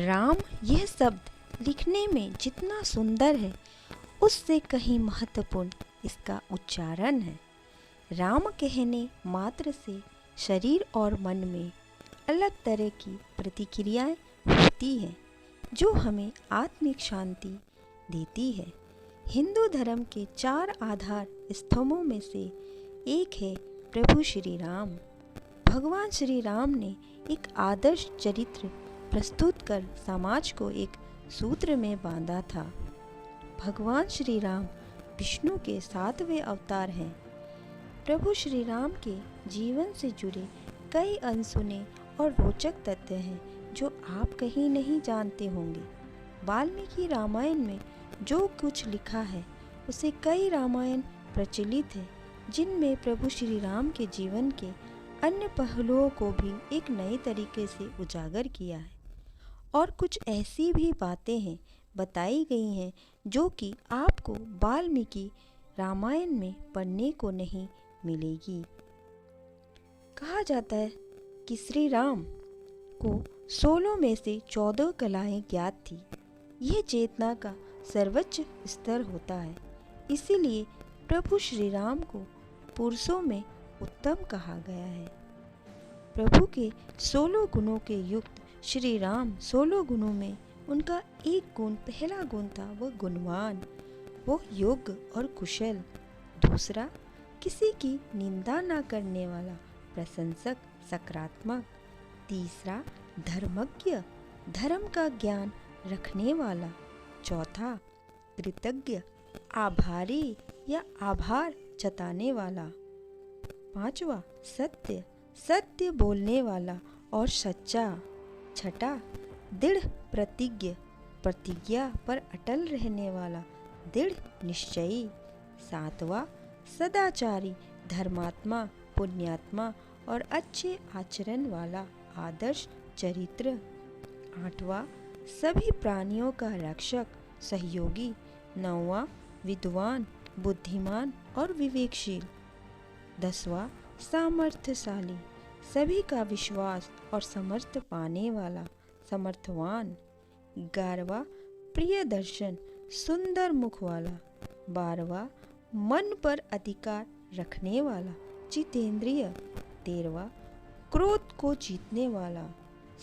राम यह शब्द लिखने में जितना सुंदर है, उससे कहीं महत्वपूर्ण इसका उच्चारण है। राम कहने मात्र से शरीर और मन में अलग तरह की प्रतिक्रियाएं होती हैं, जो हमें आत्मिक शांति देती है। हिंदू धर्म के 4 आधार स्तंभों में से एक है प्रभु श्री राम। भगवान श्री राम ने एक आदर्श चरित्र प्रस्तुत कर समाज को एक सूत्र में बांधा था। भगवान श्री राम विष्णु के 7वें अवतार हैं। प्रभु श्री राम के जीवन से जुड़े कई अनसुने और रोचक तथ्य हैं जो आप कहीं नहीं जानते होंगे। वाल्मीकि रामायण में जो कुछ लिखा है उसे कई रामायण प्रचलित है, जिनमें प्रभु श्री राम के जीवन के अन्य पहलुओं को भी एक नए तरीके से उजागर किया है। और कुछ ऐसी भी बातें हैं बताई गई हैं जो कि आपको वाल्मीकि रामायण में पढ़ने को नहीं मिलेगी। कहा जाता है कि श्री राम को 16 में से 14 कलाएं ज्ञात थी। यह चेतना का सर्वोच्च स्तर होता है, इसीलिए प्रभु श्री राम को पुरुषों में उत्तम कहा गया है। प्रभु के 16 गुणों के युक्त श्री राम 16 गुणों में उनका एक गुण, पहला गुण था वह गुणवान, वो योग्य और कुशल। दूसरा, किसी की निंदा न करने वाला, प्रशंसक, सकारात्मक। तीसरा, धर्मज्ञ, धर्म का ज्ञान रखने वाला। चौथा, कृतज्ञ, आभारी या आभार जताने वाला। पांचवा, सत्य, सत्य बोलने वाला और सच्चा। छठा, दृढ़ प्रतिज्ञ, प्रतिज्ञा पर अटल रहने वाला, दृढ़ निश्चयी। सातवां, सदाचारी, धर्मात्मा, पुण्यात्मा और अच्छे आचरण वाला, आदर्श चरित्र। आठवां, सभी प्राणियों का रक्षक, सहयोगी। नौवां, विद्वान, बुद्धिमान और विवेकशील। 10वां, सामर्थ्यशाली, सभी का विश्वास और समर्थ पाने वाला, समर्थवान। 11वां, प्रियदर्शन, सुंदर मुख वाला। 12वां, मन पर अधिकार रखने वाला, जितेंद्रिय। 13वां, क्रोध को जीतने वाला,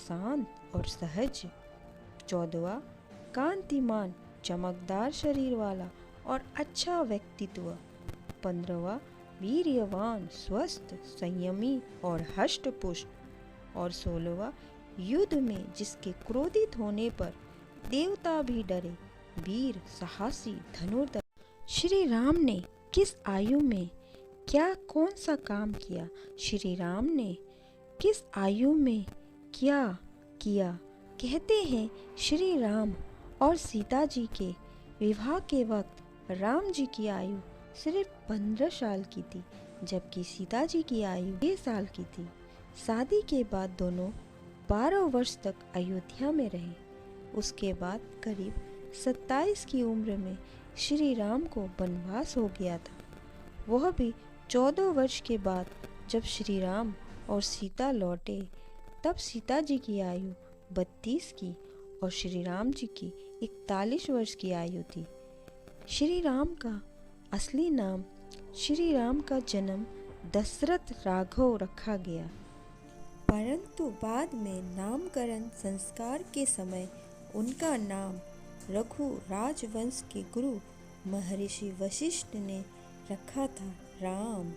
शांत और सहज। 14वां, कांतिमान, चमकदार शरीर वाला और अच्छा व्यक्तित्व। 15वां, वीर्यवान, स्वस्थ, संयमी और हष्ट-पुष्ट। और 16वां, युद्ध में जिसके क्रोधित होने पर देवता भी डरे, वीर, साहसी, धनुर्धर। श्री राम ने किस आयु में क्या कौन सा काम किया? श्री राम ने किस आयु में क्या किया? कहते हैं श्री राम और सीता जी के विवाह के वक्त राम जी की आयु सिर्फ 15 साल की थी, जबकि सीता जी की आयु 6 साल की थी। शादी के बाद दोनों 12 वर्ष तक अयोध्या में रहे। उसके बाद करीब 27 की उम्र में श्री राम को वनवास हो गया था। वह भी 14 वर्ष के बाद। जब श्री राम और सीता लौटे तब सीता जी की आयु 32 की और श्री राम जी की 41 वर्ष की आयु थी। श्री राम का असली नाम, श्री राम का जन्म दशरथ राघव रखा गया, परंतु बाद में नामकरण संस्कार के समय उनका नाम रघु राजवंश के गुरु महर्षि वशिष्ठ ने रखा था, राम।